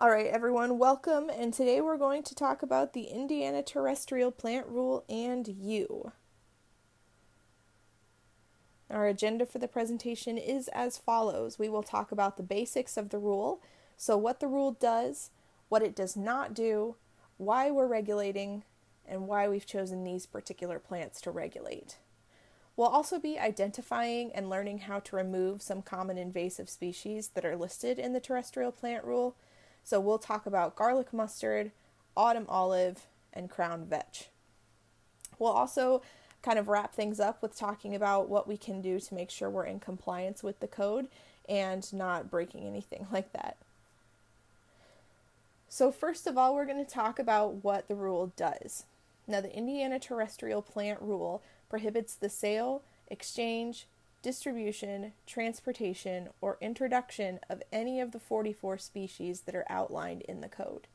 All right, everyone, welcome. And today we're going to talk about the Indiana Terrestrial Plant Rule and you. Our agenda for the presentation is as follows. We will talk about the basics of the rule, so what the rule does, what it does not do, why we're regulating, and why we've chosen these particular plants to regulate. We'll also be identifying and learning how to remove some common invasive species that are listed in the Terrestrial Plant Rule. So we'll talk about garlic mustard, autumn olive, and crown vetch. We'll also kind of wrap things up with talking about what we can do to make sure we're in compliance with the code and not breaking anything like that. So first of all, we're going to talk about what the rule does. Now, the Indiana Terrestrial Plant Rule prohibits the sale, exchange, distribution, transportation, or introduction of any of the 44 species that are outlined in the code.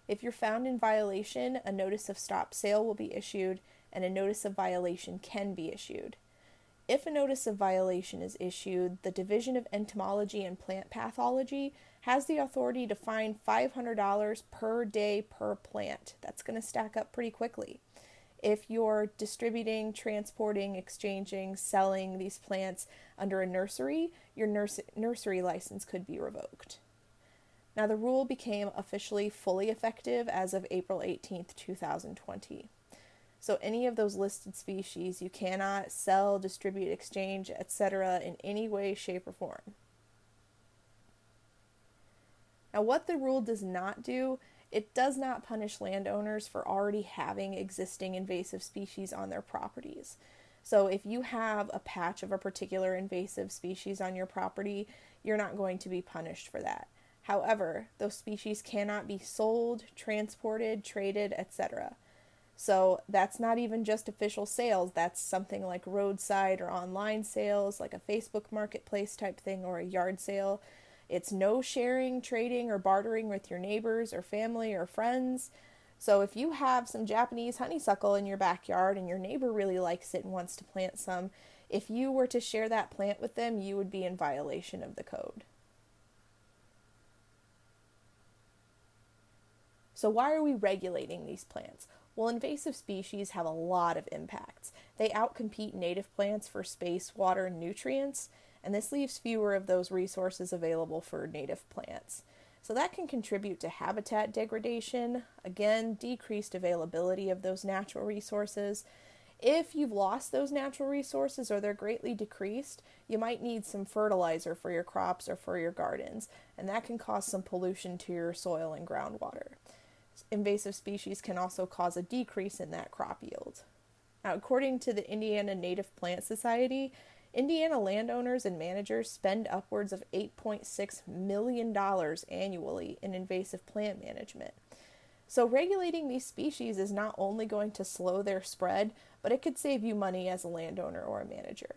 If you're found in violation, a notice of stop sale will be issued and a notice of violation can be issued. If a notice of violation is issued, the Division of Entomology and Plant Pathology has the authority to fine $500 per day per plant. That's going to stack up pretty quickly. If you're distributing, transporting, exchanging, selling these plants under a nursery, your nursery license could be revoked. Now, the rule became officially fully effective as of April 18th, 2020. So any of those listed species, you cannot sell, distribute, exchange, etc. in any way, shape, or form. Now, what the rule does not do, it does not punish landowners for already having existing invasive species on their properties. So if you have a patch of a particular invasive species on your property, you're not going to be punished for that. However, those species cannot be sold, transported, traded, etc. So that's not even just official sales. That's something like roadside or online sales, like a Facebook marketplace type thing or a yard sale. It's no sharing, trading, or bartering with your neighbors or family or friends. So if you have some Japanese honeysuckle in your backyard and your neighbor really likes it and wants to plant some, if you were to share that plant with them, you would be in violation of the code. So why are we regulating these plants? Well, invasive species have a lot of impacts. They outcompete native plants for space, water, and nutrients, and this leaves fewer of those resources available for native plants. So that can contribute to habitat degradation, again, decreased availability of those natural resources. If you've lost those natural resources or they're greatly decreased, you might need some fertilizer for your crops or for your gardens, and that can cause some pollution to your soil and groundwater. Invasive species can also cause a decrease in that crop yield. Now, according to the Indiana Native Plant Society, Indiana landowners and managers spend upwards of $8.6 million annually in invasive plant management. So regulating these species is not only going to slow their spread, but it could save you money as a landowner or a manager.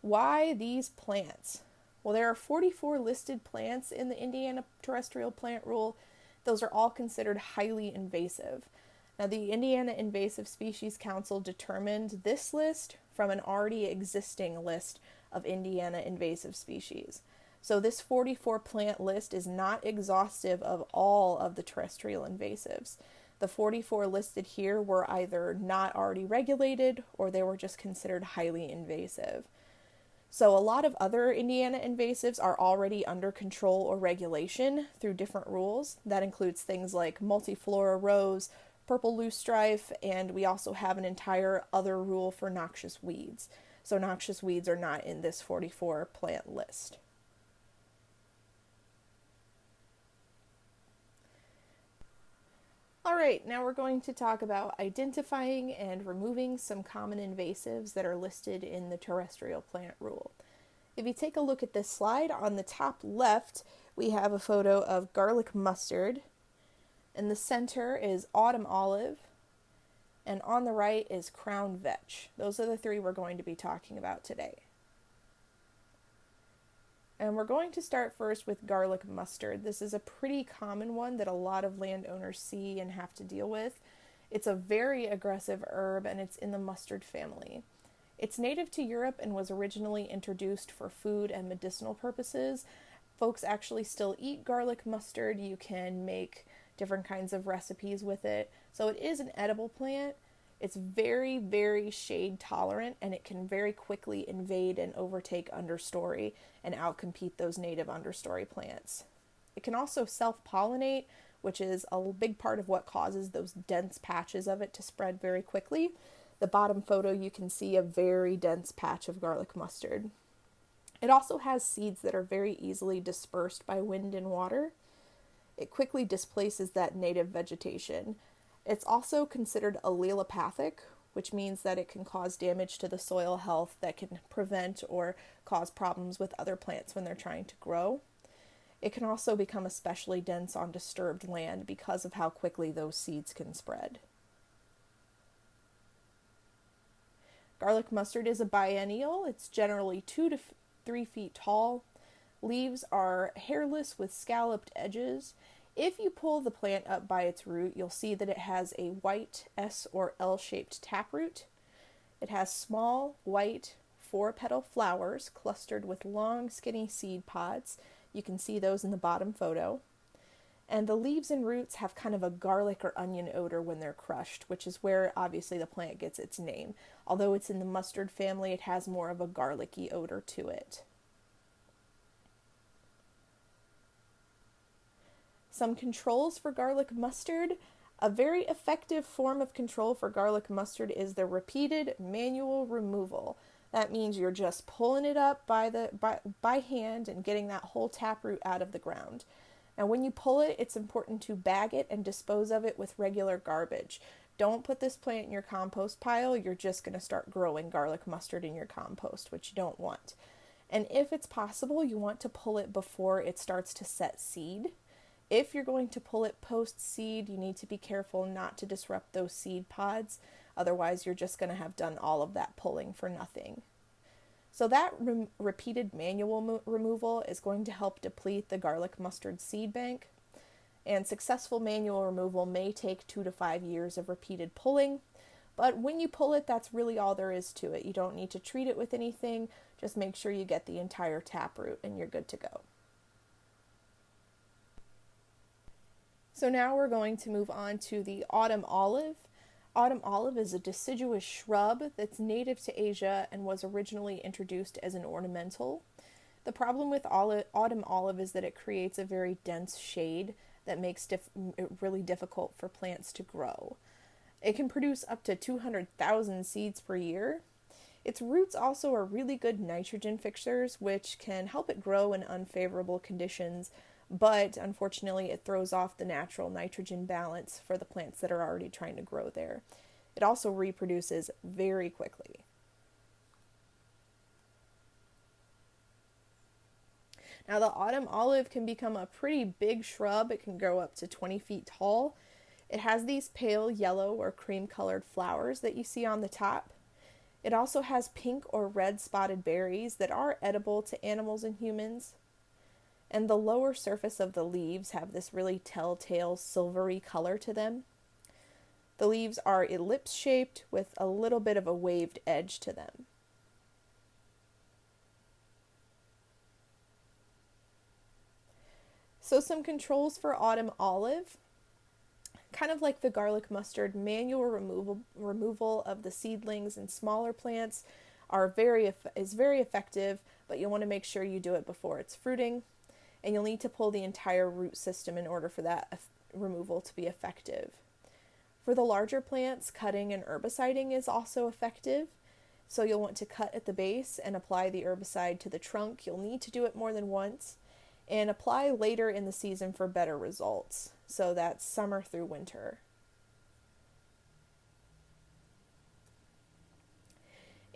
Why these plants? Well, there are 44 listed plants in the Indiana Terrestrial Plant Rule. Those are all considered highly invasive. Now, the Indiana Invasive Species Council determined this list from an already existing list of Indiana invasive species. So this 44 plant list is not exhaustive of all of the terrestrial invasives. The 44 listed here were either not already regulated or they were just considered highly invasive. So a lot of other Indiana invasives are already under control or regulation through different rules. That includes things like multiflora rose, purple loosestrife, and we also have an entire other rule for noxious weeds. So noxious weeds are not in this 44 plant list. Alright, now we're going to talk about identifying and removing some common invasives that are listed in the Terrestrial Plant Rule. If you take a look at this slide, on the top left, we have a photo of garlic mustard. In the center is autumn olive, and on the right is crown vetch. Those are the three we're going to be talking about today. And we're going to start first with garlic mustard. This is a pretty common one that a lot of landowners see and have to deal with. It's a very aggressive herb and it's in the mustard family. It's native to Europe and was originally introduced for food and medicinal purposes, Folks actually still eat garlic mustard. You can make different kinds of recipes with it. So it is an edible plant. It's very, very shade tolerant, and it can very quickly invade and overtake understory and outcompete those native understory plants. It can also self-pollinate, which is a big part of what causes those dense patches of it to spread very quickly. The bottom photo, you can see a very dense patch of garlic mustard. It also has seeds that are very easily dispersed by wind and water. It quickly displaces that native vegetation. It's also considered allelopathic, which means that it can cause damage to the soil health that can prevent or cause problems with other plants when they're trying to grow. It can also become especially dense on disturbed land because of how quickly those seeds can spread. Garlic mustard is a biennial. It's generally 2 to 3 feet tall. Leaves are hairless with scalloped edges. If you pull the plant up by its root, you'll see that it has a white S or L-shaped taproot. It has small, white, 4-petal flowers clustered with long, skinny seed pods. You can see those in the bottom photo. And the leaves and roots have kind of a garlic or onion odor when they're crushed, which is where obviously the plant gets its name. Although it's in the mustard family, it has more of a garlicky odor to it. Some controls for garlic mustard. A very effective form of control for garlic mustard is the repeated manual removal. That means you're just pulling it up by hand and getting that whole taproot out of the ground. Now, when you pull it, it's important to bag it and dispose of it with regular garbage. Don't put this plant in your compost pile. You're just going to start growing garlic mustard in your compost, which you don't want. And if it's possible, you want to pull it before it starts to set seed. If you're going to pull it post-seed, you need to be careful not to disrupt those seed pods. Otherwise, you're just going to have done all of that pulling for nothing. So that repeated manual removal is going to help deplete the garlic mustard seed bank. And successful manual removal may take 2 to 5 years of repeated pulling. But when you pull it, that's really all there is to it. You don't need to treat it with anything. Just make sure you get the entire taproot and you're good to go. So now we're going to move on to the autumn olive. Autumn olive is a deciduous shrub that's native to Asia and was originally introduced as an ornamental. The problem with autumn olive is that it creates a very dense shade that makes it really difficult for plants to grow. It can produce up to 200,000 seeds per year. Its roots also are really good nitrogen fixers, which can help it grow in unfavorable conditions, but unfortunately it throws off the natural nitrogen balance for the plants that are already trying to grow there. It also reproduces very quickly. Now, the autumn olive can become a pretty big shrub. It can grow up to 20 feet tall. It has these pale yellow or cream-colored flowers that you see on the top. It also has pink or red spotted berries that are edible to animals and humans. And the lower surface of the leaves have this really telltale silvery color to them. The leaves are ellipse-shaped with a little bit of a waved edge to them. So some controls for autumn olive. Kind of like the garlic mustard, manual removal of the seedlings and smaller plants is very effective, but you'll want to make sure you do it before it's fruiting. And you'll need to pull the entire root system in order for that removal to be effective. For the larger plants, cutting and herbiciding is also effective. So you'll want to cut at the base and apply the herbicide to the trunk. You'll need to do it more than once. And apply later in the season for better results. So that's summer through winter.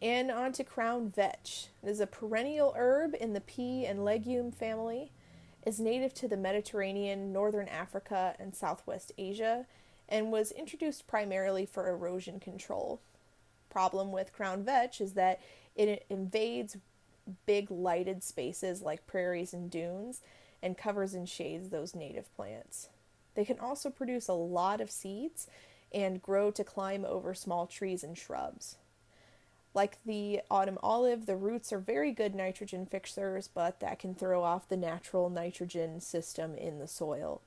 And on to crown vetch. It is a perennial herb in the pea and legume family. Is native to the Mediterranean, northern Africa, and southwest Asia, and was introduced primarily for erosion control. Problem with crown vetch is that it invades big lighted spaces like prairies and dunes and covers and shades those native plants. They can also produce a lot of seeds and grow to climb over small trees and shrubs. Like the autumn olive, the roots are very good nitrogen fixers, but that can throw off the natural nitrogen system in the soil.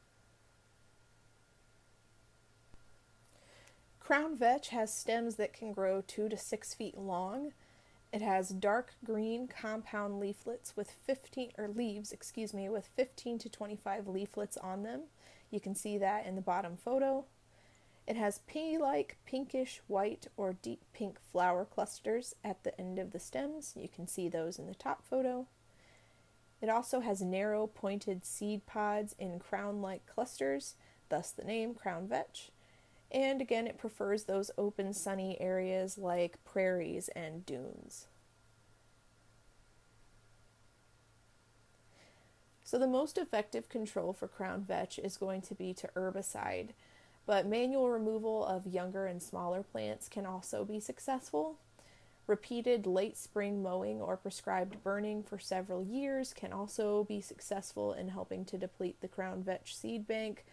Crown vetch has stems that can grow 2 to 6 feet long. It has dark green compound leaflets with 15 or leaves, with 15 to 25 leaflets on them. You can see that in the bottom photo. It has pea-like pinkish white or deep pink flower clusters at the end of the stems. You can see those in the top photo. It also has narrow pointed seed pods in crown-like clusters, thus the name crown vetch. And again, it prefers those open sunny areas like prairies and dunes. So the most effective control for crown vetch is going to be to herbicide, but manual removal of younger and smaller plants can also be successful. Repeated late spring mowing or prescribed burning for several years can also be successful in helping to deplete the crown vetch seed bank.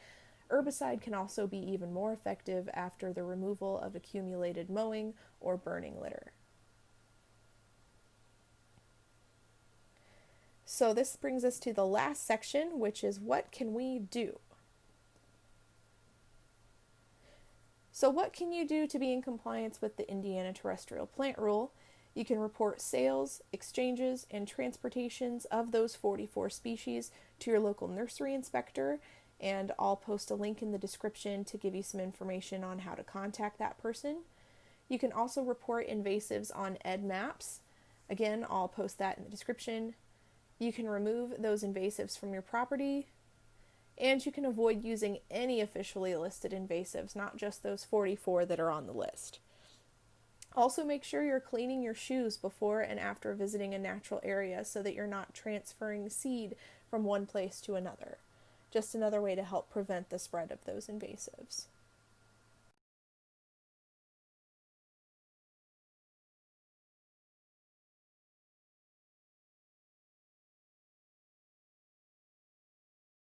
Herbicide can also be even more effective after the removal of accumulated mowing or burning litter. So this brings us to the last section, which is what can we do? So what can you do to be in compliance with the Indiana Terrestrial Plant Rule? You can report sales, exchanges, and transportations of those 44 species to your local nursery inspector, and I'll post a link in the description to give you some information on how to contact that person. You can also report invasives on EdMaps. Again, I'll post that in the description. You can remove those invasives from your property, and you can avoid using any officially listed invasives, not just those 44 that are on the list. Also, make sure you're cleaning your shoes before and after visiting a natural area so that you're not transferring seed from one place to another. Just another way to help prevent the spread of those invasives.